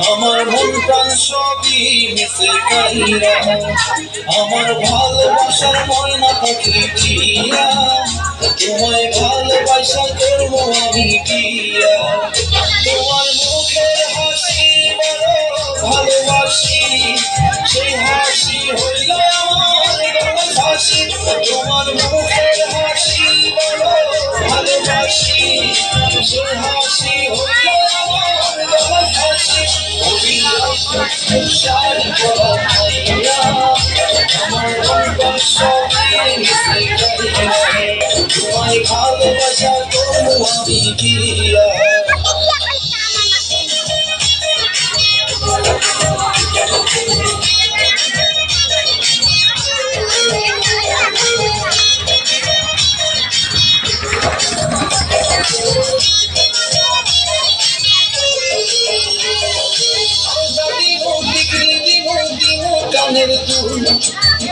আমার মন প্রাণ সবই মিশে কাইরা, আমার ভালোবাসার ময়না পাখি টিয়া, তোমায় ভালোবাসা করবো আমি বিয়া। তোমার মুখের হাসি বড় ভালোবাসি, সেই হাসি হইল আমার গলার ফাঁসি। তোমার মুখের হাসি বড় ভালোবাসি, সেই হাসি হইল আমার গলার ফাঁসি। তোমায় ভালোবাসা করবো আমি বিয়া। কানের দুল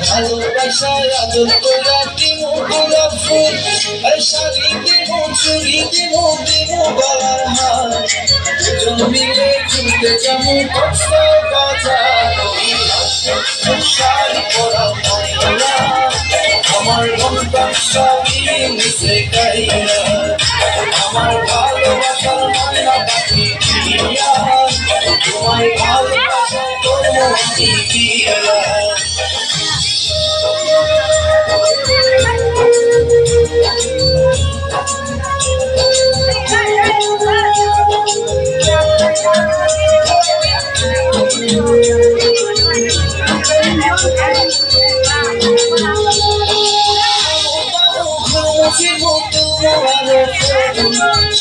ভালোবাসায় আদর করা দিমু গোলাপ ফুল, আর শাড়ি দিমু চুড়ি দিমু দিমু গলার হার, দুজন মিলে ঘুরতে যাবো কক্সবাজার। শাড়ি পরা ময়না আমার মন প্রাণ সবই মিশে কাইরা, আমার ভালোবাসার ময়না পাখি টিয়া, তোমায় ভালোবাসা করবো আমি বিয়া।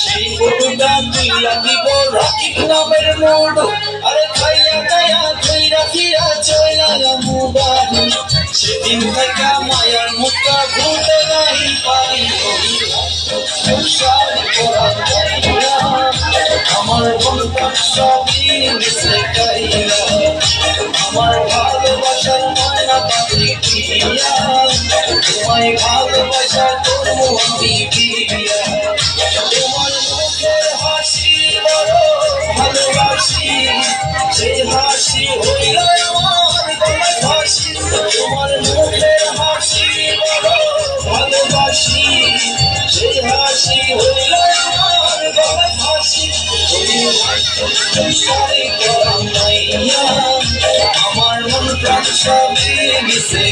সেই গরুটা তুইলা দিব রাকিব নামের মোড়, আরে খাইয়া দায়া ধইরা ফিরা চইলা মুবারি, সেদিন থেকে মায়ার মুখটা ভুলতে নাই পারি। শাড়ি পরা ময়না আমার মন প্রাণ সবই মিশে কাইরা, আমার ভালোবাসার ময়না পাখি টিয়া, তোমায় ভালোবাসা করবো আমি বিয়া। তোমার মুখের হাসি বড় ভালোবাসি, সেই হাসি হইল আমার গলার ফাঁসি। তোমার মুখের হাসি বড় ভালোবাসি, সেই হাসি হইল আমার গলার ফাঁসি। শাড়ি পরা মাইয়া আমার মন প্রাণ সবই মিশে